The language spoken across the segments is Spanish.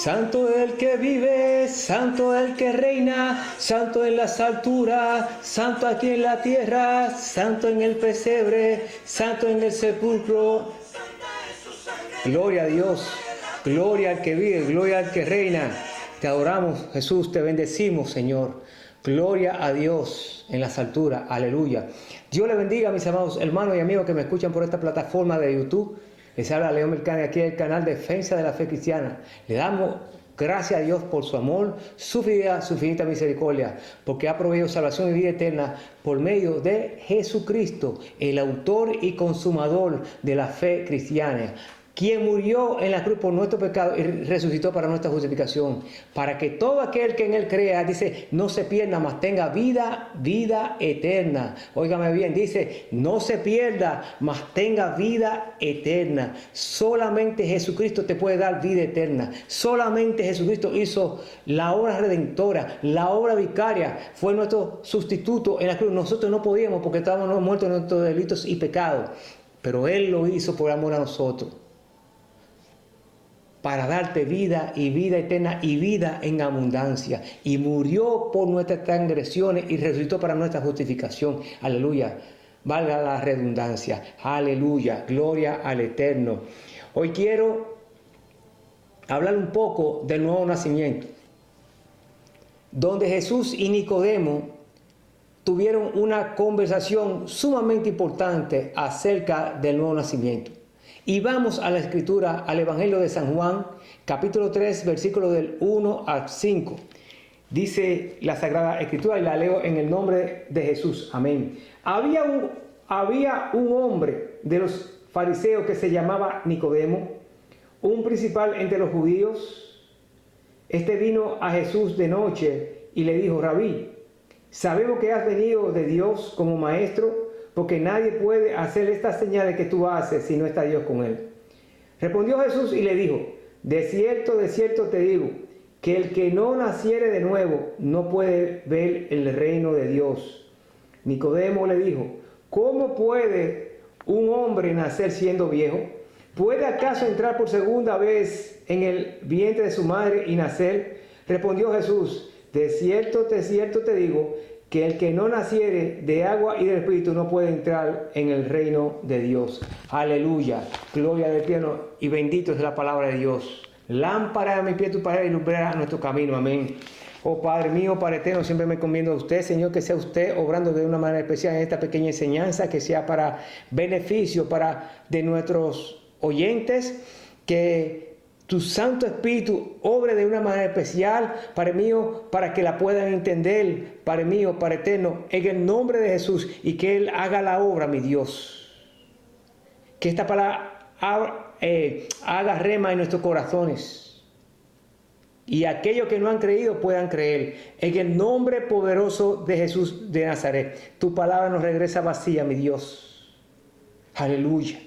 Santo el que vive, santo el que reina, santo en las alturas, santo aquí en la tierra, santo en el pesebre, santo en el sepulcro. Gloria a Dios, gloria al que vive, gloria al que reina. Te adoramos, Jesús, te bendecimos, Señor. Gloria a Dios en las alturas, aleluya. Dios le bendiga a mis amados hermanos y amigos que me escuchan por esta plataforma de YouTube. Les habla León Mercane, aquí en el canal Defensa de la Fe Cristiana. Le damos gracias a Dios por su amor, su fidelidad, su infinita misericordia, porque ha proveído salvación y vida eterna por medio de Jesucristo, el autor y consumador de la fe cristiana, quien murió en la cruz por nuestro pecado y resucitó para nuestra justificación, para que todo aquel que en él crea, dice, no se pierda, mas tenga vida eterna. Óigame bien, dice, no se pierda, mas tenga vida eterna. Solamente Jesucristo te puede dar vida eterna. Solamente Jesucristo hizo la obra redentora, la obra vicaria, fue nuestro sustituto en la cruz. Nosotros no podíamos porque estábamos muertos en nuestros delitos y pecados, pero Él lo hizo por amor a nosotros, para darte vida y vida eterna y vida en abundancia. Y murió por nuestras transgresiones y resucitó para nuestra justificación. Aleluya. Valga la redundancia. Aleluya. Gloria al Eterno. Hoy quiero hablar un poco del nuevo nacimiento, donde Jesús y Nicodemo tuvieron una conversación sumamente importante acerca del nuevo nacimiento. Y vamos a la Escritura, al Evangelio de San Juan, capítulo 3, versículo del 1 al 5. Dice la Sagrada Escritura, y la leo en el nombre de Jesús. Amén. Había un hombre de los fariseos que se llamaba Nicodemo, un principal entre los judíos. Este vino a Jesús de noche y le dijo: Rabí, sabemos que has venido de Dios como maestro, porque nadie puede hacer estas señales que tú haces si no está Dios con él. Respondió Jesús y le dijo: de cierto te digo, que el que no naciere de nuevo no puede ver el reino de Dios. Nicodemo le dijo: ¿cómo puede un hombre nacer siendo viejo? ¿Puede acaso entrar por segunda vez en el vientre de su madre y nacer? Respondió Jesús: de cierto te digo, que el que no naciere de agua y del Espíritu no puede entrar en el reino de Dios. Aleluya, gloria al Eterno, y bendito es la palabra de Dios. Lámpara a mi pie tu palabra y lumbrera a nuestro camino. Amén. Oh Padre mío, Padre eterno, siempre me encomiendo a usted, Señor, que sea usted obrando de una manera especial en esta pequeña enseñanza, que sea para beneficio de nuestros oyentes, que tu Santo Espíritu obre de una manera especial, Padre mío, para que la puedan entender, Padre mío, Padre eterno, en el nombre de Jesús, y que Él haga la obra, mi Dios. Que esta palabra haga rema en nuestros corazones, y aquellos que no han creído puedan creer, en el nombre poderoso de Jesús de Nazaret. Tu palabra nos regresa vacía, mi Dios. Aleluya.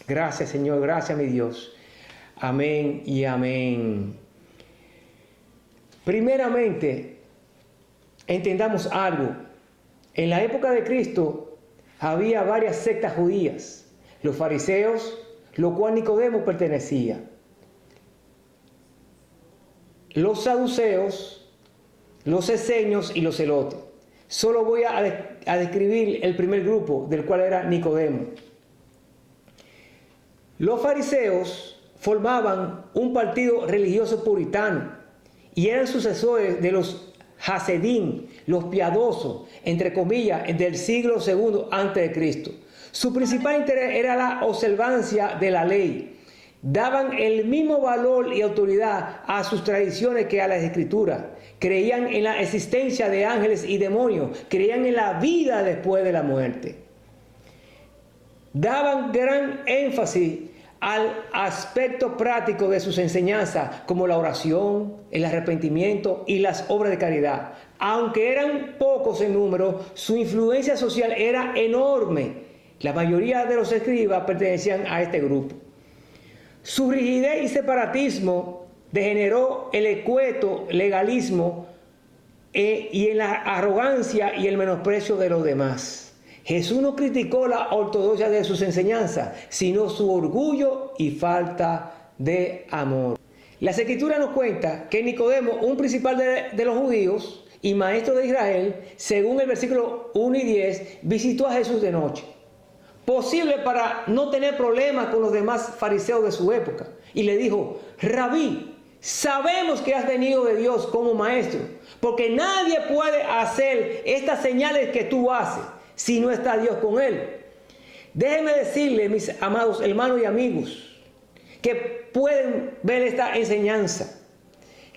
Gracias, Señor, gracias, mi Dios. Amén y amén. Primeramente, entendamos algo. En la época de Cristo había varias sectas judías. Los fariseos, lo cual Nicodemo pertenecía. Los saduceos, los esenios y los celotes. Solo voy a describir el primer grupo, del cual era Nicodemo. Los fariseos formaban un partido religioso puritano y eran sucesores de los Hasedín, los piadosos, entre comillas, del siglo II antes de Cristo. Su principal interés era la observancia de la ley. Daban el mismo valor y autoridad a sus tradiciones que a las escrituras. Creían en la existencia de ángeles y demonios. Creían en la vida después de la muerte. Daban gran énfasis al aspecto práctico de sus enseñanzas, como la oración, el arrepentimiento y las obras de caridad. Aunque eran pocos en número, su influencia social era enorme. La mayoría de los escribas pertenecían a este grupo. Su rigidez y separatismo degeneró el escueto legalismo y en la arrogancia y el menosprecio de los demás. Jesús no criticó la ortodoxia de sus enseñanzas, sino su orgullo y falta de amor. Las Escrituras nos cuentan que Nicodemo, un principal de los judíos y maestro de Israel, según el versículo 1 y 10, visitó a Jesús de noche. Posible para no tener problemas con los demás fariseos de su época. Y le dijo: Rabí, sabemos que has venido de Dios como maestro, porque nadie puede hacer estas señales que tú haces si no está Dios con él. Déjenme decirle, mis amados hermanos y amigos, que pueden ver esta enseñanza,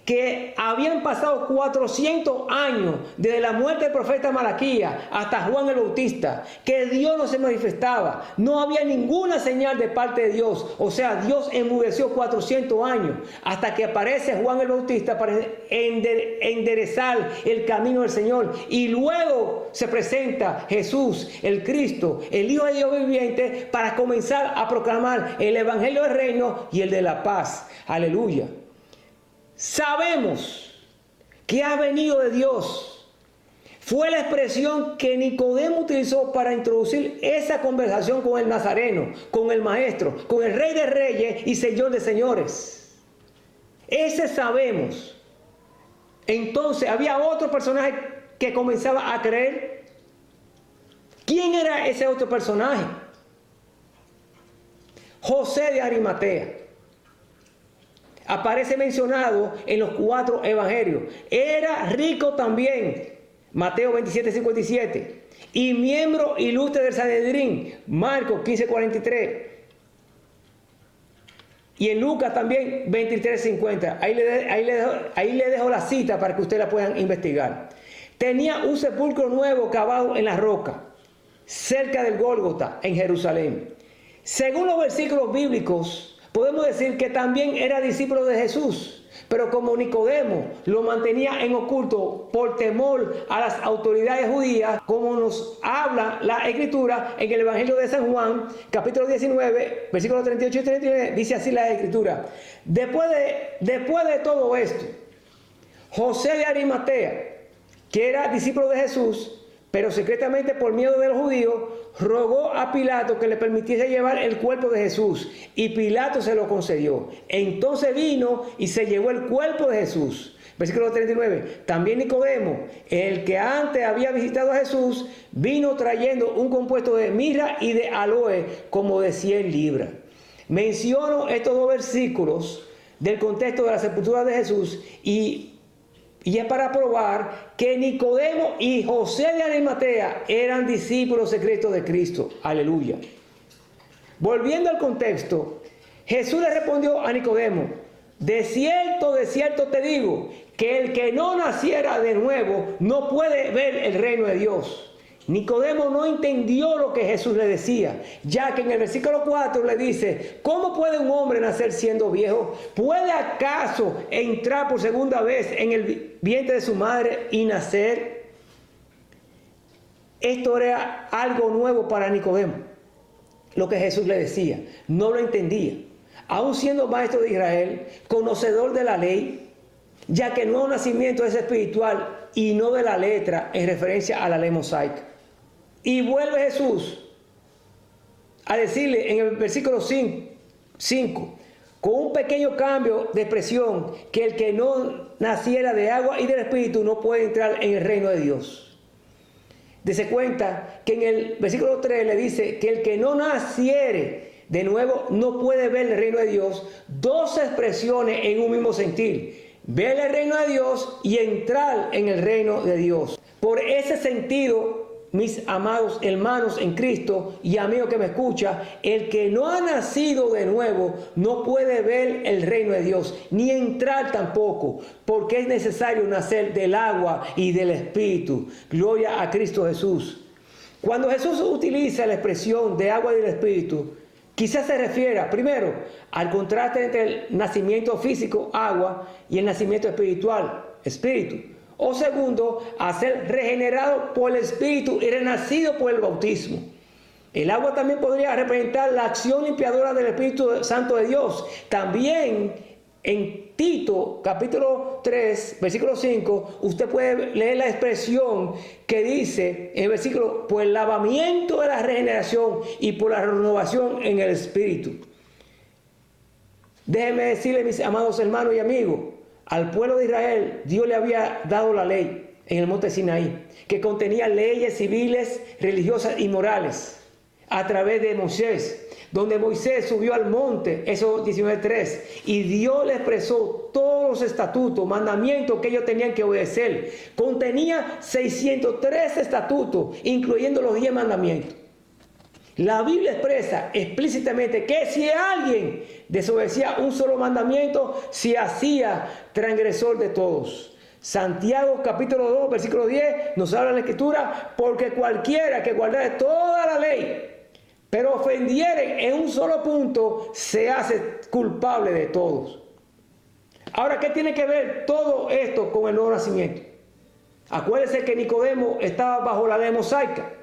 que habían pasado 400 años desde la muerte del profeta Malaquías hasta Juan el Bautista, que Dios no se manifestaba, no había ninguna señal de parte de Dios. O sea, Dios enmudeció 400 años hasta que aparece Juan el Bautista para enderezar el camino del Señor, y luego se presenta Jesús, el Cristo, el Hijo de Dios viviente, para comenzar a proclamar el Evangelio del Reino y el de la paz. Aleluya. Sabemos que ha venido de Dios. Fue la expresión que Nicodemo utilizó para introducir esa conversación con el Nazareno, con el Maestro, con el Rey de Reyes y Señor de Señores. Ese sabemos. Entonces había otro personaje que comenzaba a creer. ¿Quién era ese otro personaje? José de Arimatea. Aparece mencionado en los 4 evangelios. Era rico también, Mateo 27:57, y miembro ilustre del Sanedrín, Marcos 15:43, y en Lucas también 23:50. Ahí le dejo la cita para que ustedes la puedan investigar. Tenía un sepulcro nuevo cavado en la roca, cerca del Gólgota, en Jerusalén. Según los versículos bíblicos, podemos decir que también era discípulo de Jesús, pero como Nicodemo lo mantenía en oculto por temor a las autoridades judías, como nos habla la Escritura en el Evangelio de San Juan, capítulo 19, versículos 38 y 39, dice así la Escritura: Después de todo esto, José de Arimatea, que era discípulo de Jesús, pero secretamente por miedo de los judíos, rogó a Pilato que le permitiese llevar el cuerpo de Jesús, y Pilato se lo concedió. Entonces vino y se llevó el cuerpo de Jesús. Versículo 39. También Nicodemo, el que antes había visitado a Jesús, vino trayendo un compuesto de mirra y de aloe como de 100 libras. Menciono estos 2 versículos del contexto de la sepultura de Jesús y es para probar que Nicodemo y José de Arimatea eran discípulos secretos de Cristo. Aleluya. Volviendo al contexto, Jesús le respondió a Nicodemo: de cierto te digo, que el que no naciera de nuevo no puede ver el reino de Dios. Nicodemo no entendió lo que Jesús le decía, ya que en el versículo 4 le dice: ¿cómo puede un hombre nacer siendo viejo? ¿Puede acaso entrar por segunda vez en el vientre de su madre y nacer? Esto era algo nuevo para Nicodemo, lo que Jesús le decía. No lo entendía, aún siendo maestro de Israel, conocedor de la ley, ya que el nuevo nacimiento es espiritual y no de la letra, en referencia a la ley mosaica. Y vuelve Jesús a decirle en el versículo 5, con un pequeño cambio de expresión, que el que no naciera de agua y del Espíritu no puede entrar en el reino de Dios. Dese cuenta que en el versículo 3 le dice que el que no naciere de nuevo no puede ver el reino de Dios. 2 expresiones en un mismo sentir: ver el reino de Dios y entrar en el reino de Dios. Por ese sentido, mis amados hermanos en Cristo y amigo que me escucha, el que no ha nacido de nuevo no puede ver el reino de Dios, ni entrar tampoco, porque es necesario nacer del agua y del Espíritu. Gloria a Cristo Jesús. Cuando Jesús utiliza la expresión de agua y del Espíritu, quizás se refiera primero al contraste entre el nacimiento físico, agua, y el nacimiento espiritual, espíritu. O segundo, a ser regenerado por el Espíritu y renacido por el bautismo. El agua también podría representar la acción limpiadora del Espíritu Santo de Dios. También en Tito, capítulo 3, versículo 5, usted puede leer la expresión que dice en el versículo: por el lavamiento de la regeneración y por la renovación en el Espíritu. Déjenme decirle, mis amados hermanos y amigos, al pueblo de Israel, Dios le había dado la ley en el monte Sinaí, que contenía leyes civiles, religiosas y morales, a través de Moisés, donde Moisés subió al monte, Éxodo 19:3, y Dios le expresó todos los estatutos, mandamientos que ellos tenían que obedecer. Contenía 603 estatutos, incluyendo los 10 mandamientos. La Biblia expresa explícitamente que si alguien desobedecía un solo mandamiento, se hacía transgresor de todos. Santiago capítulo 2, versículo 10 nos habla en la Escritura, porque cualquiera que guardare toda la ley, pero ofendiere en un solo punto, se hace culpable de todos. Ahora, ¿qué tiene que ver todo esto con el nuevo nacimiento? Acuérdense que Nicodemo estaba bajo la ley mosaica,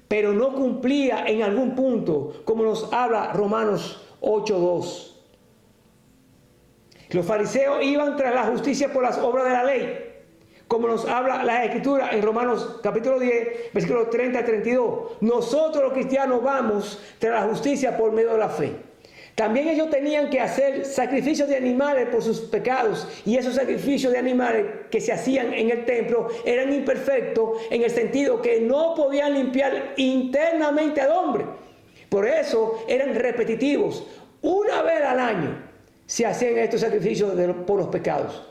pero no cumplía en algún punto, como nos habla Romanos 8:2. Los fariseos iban tras la justicia por las obras de la ley, como nos habla la Escritura en Romanos capítulo 10, versículos 30 a 32. Nosotros los cristianos vamos tras la justicia por medio de la fe. También ellos tenían que hacer sacrificios de animales por sus pecados, y esos sacrificios de animales que se hacían en el templo eran imperfectos en el sentido que no podían limpiar internamente al hombre. Por eso eran repetitivos. Una vez al año se hacían estos sacrificios por los pecados,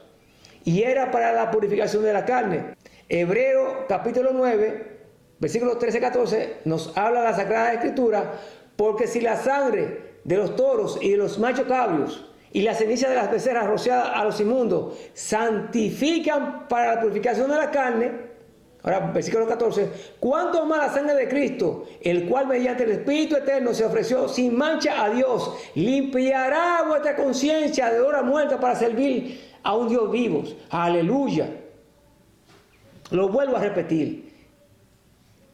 y era para la purificación de la carne. Hebreo capítulo 9, versículos 13-14 nos habla de la Sagrada Escritura, porque si la sangre de los toros y de los machos cabríos y la ceniza de las becerras rociadas a los inmundos santifican para la purificación de la carne, ahora versículo 14, ¿cuánto más la sangre de Cristo, el cual mediante el Espíritu Eterno se ofreció sin mancha a Dios, limpiará vuestra conciencia de obra muerta para servir a un Dios vivo? Aleluya. Lo vuelvo a repetir.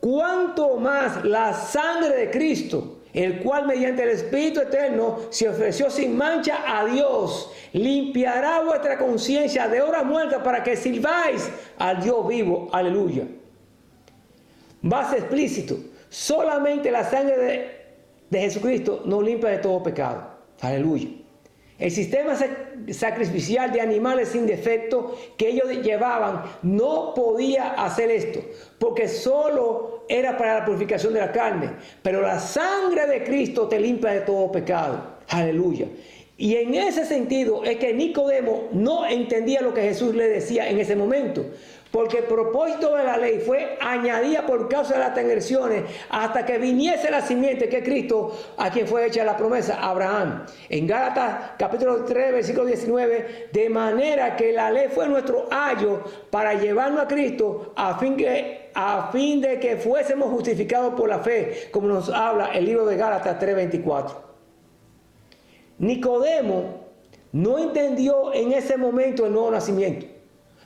¿Cuánto más la sangre de Cristo, el cual mediante el Espíritu Eterno se ofreció sin mancha a Dios, limpiará vuestra conciencia de obra muerta para que sirváis al Dios vivo? Aleluya. Base explícito. Solamente la sangre de Jesucristo nos limpia de todo pecado. Aleluya. El sistema sacrificial de animales sin defecto que ellos llevaban no podía hacer esto, porque solo era para la purificación de la carne. Pero la sangre de Cristo te limpia de todo pecado. Aleluya. Y en ese sentido es que Nicodemo no entendía lo que Jesús le decía en ese momento, porque el propósito de la ley fue añadida por causa de las transgresiones hasta que viniese la simiente, que es Cristo, a quien fue hecha la promesa, Abraham. En Gálatas capítulo 3, versículo 19, de manera que la ley fue nuestro ayo para llevarnos a Cristo a fin de que fuésemos justificados por la fe, como nos habla el libro de Gálatas 3:24. Nicodemo no entendió en ese momento el nuevo nacimiento,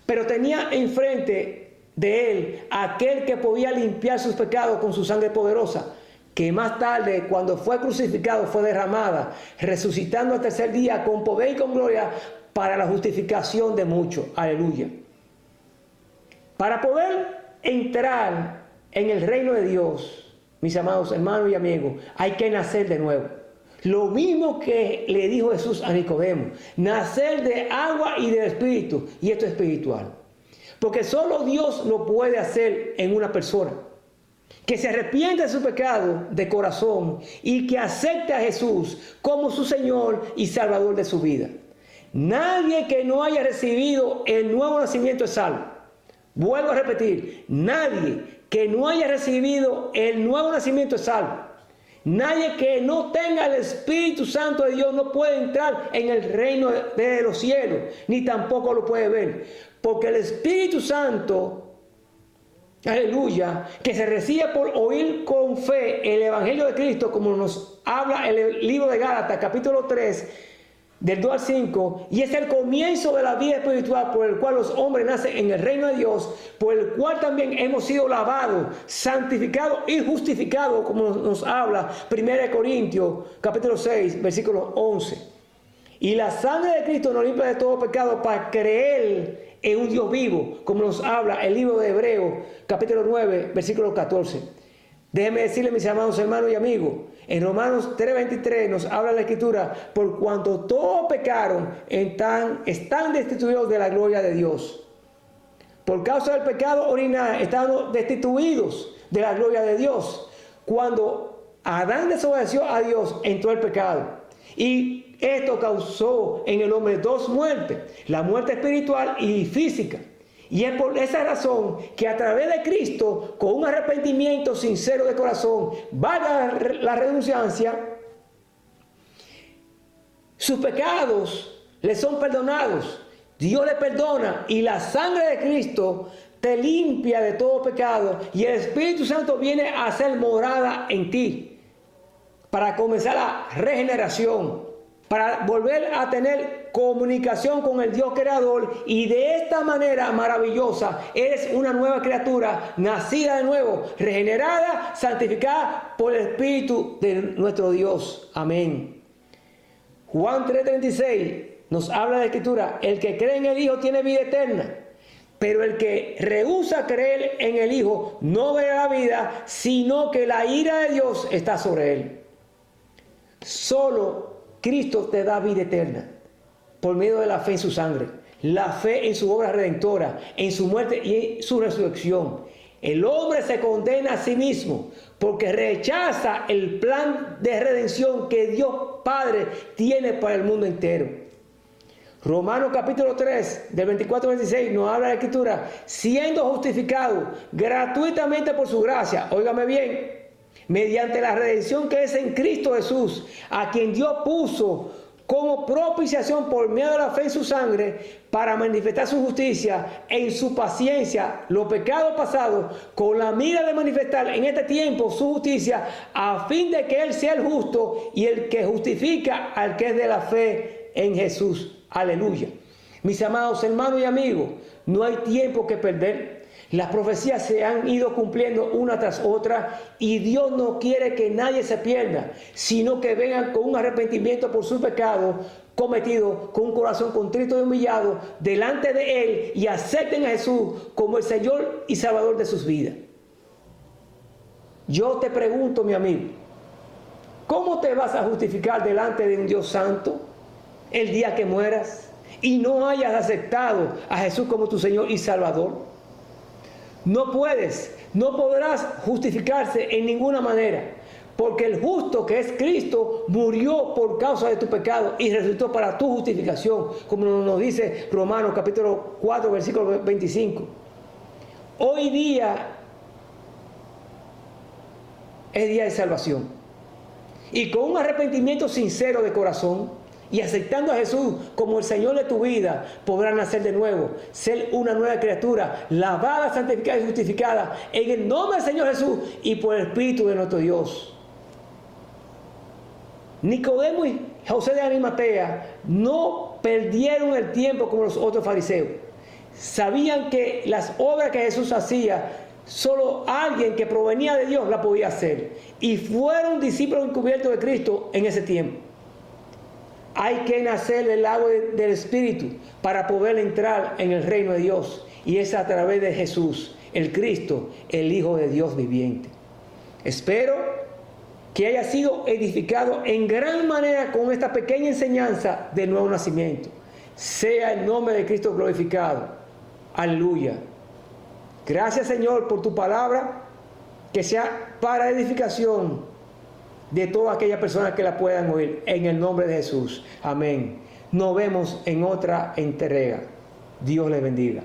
pero tenía enfrente de él aquel que podía limpiar sus pecados con su sangre poderosa, que más tarde, cuando fue crucificado, fue derramada, resucitando al tercer día con poder y con gloria para la justificación de muchos. Aleluya. Para poder entrar en el reino de Dios, mis amados hermanos y amigos, hay que nacer de nuevo. Lo mismo que le dijo Jesús a Nicodemo, nacer de agua y del Espíritu, y esto es espiritual. Porque solo Dios lo puede hacer en una persona que se arrepiente de su pecado de corazón y que acepte a Jesús como su Señor y Salvador de su vida. Nadie que no haya recibido el nuevo nacimiento es salvo. Vuelvo a repetir, nadie que no haya recibido el nuevo nacimiento es salvo. Nadie que no tenga el Espíritu Santo de Dios no puede entrar en el reino de los cielos, ni tampoco lo puede ver. Porque el Espíritu Santo, aleluya, que se recibe por oír con fe el Evangelio de Cristo, como nos habla el libro de Gálatas, capítulo 3, del 2 al 5, y es el comienzo de la vida espiritual por el cual los hombres nacen en el reino de Dios, por el cual también hemos sido lavados, santificados y justificados, como nos habla 1 Corintios capítulo 6, versículo 11. Y la sangre de Cristo nos limpia de todo pecado para creer en un Dios vivo, como nos habla el libro de Hebreos capítulo 9, versículo 14. Déjenme decirles, mis amados hermanos y amigos, En Romanos 3:23 nos habla la Escritura, por cuanto todos pecaron, están destituidos de la gloria de Dios. Por causa del pecado original, estamos destituidos de la gloria de Dios. Cuando Adán desobedeció a Dios, entró el pecado. Y esto causó en el hombre dos muertes, la muerte espiritual y física. Y es por esa razón que a través de Cristo, con un arrepentimiento sincero de corazón, valga la redundancia, sus pecados le son perdonados. Dios le perdona y la sangre de Cristo te limpia de todo pecado y el Espíritu Santo viene a hacer morada en ti para comenzar la regeneración, para volver a tener comunicación con el Dios creador, y de esta manera maravillosa eres una nueva criatura, nacida de nuevo, regenerada, santificada por el Espíritu de nuestro Dios. Amén. Juan 3:36 nos habla de la Escritura: el que cree en el Hijo tiene vida eterna, pero el que rehúsa creer en el Hijo no verá la vida, sino que la ira de Dios está sobre él. Solo Cristo te da vida eterna por medio de la fe en su sangre, la fe en su obra redentora, en su muerte y en su resurrección. El hombre se condena a sí mismo porque rechaza el plan de redención que Dios Padre tiene para el mundo entero. Romanos capítulo 3, del 24 al 26, nos habla de la Escritura: siendo justificado gratuitamente por su gracia, óigame bien, mediante la redención que es en Cristo Jesús, a quien Dios puso como propiciación por medio de la fe en su sangre, para manifestar su justicia en su paciencia los pecados pasados, con la mira de manifestar en este tiempo su justicia, a fin de que Él sea el justo y el que justifica al que es de la fe en Jesús. Aleluya. Mis amados hermanos y amigos, no hay tiempo que perder. Las profecías se han ido cumpliendo una tras otra y Dios no quiere que nadie se pierda, sino que vengan con un arrepentimiento por su pecado cometido, con un corazón contrito y humillado delante de Él, y acepten a Jesús como el Señor y Salvador de sus vidas. Yo te pregunto, mi amigo, ¿cómo te vas a justificar delante de un Dios santo el día que mueras y no hayas aceptado a Jesús como tu Señor y Salvador? No puedes, no podrás justificarse en ninguna manera, porque el justo, que es Cristo, murió por causa de tu pecado y resucitó para tu justificación, como nos dice Romanos capítulo 4, versículo 25. Hoy día es día de salvación, y con un arrepentimiento sincero de corazón y aceptando a Jesús como el Señor de tu vida, podrás nacer de nuevo, ser una nueva criatura, lavada, santificada y justificada en el nombre del Señor Jesús y por el Espíritu de nuestro Dios. Nicodemo y José de Arimatea no perdieron el tiempo como los otros fariseos. Sabían que las obras que Jesús hacía, solo alguien que provenía de Dios la podía hacer, y fueron discípulos encubiertos de Cristo en ese tiempo. Hay que nacer del agua del Espíritu para poder entrar en el reino de Dios, y es a través de Jesús, el Cristo, el Hijo de Dios viviente. Espero que haya sido edificado en gran manera con esta pequeña enseñanza del nuevo nacimiento. Sea el nombre de Cristo glorificado. Aleluya. Gracias, Señor, por tu palabra, que sea para edificación de todas aquellas personas que la puedan oír, en el nombre de Jesús. Amén. Nos vemos en otra entrega. Dios les bendiga.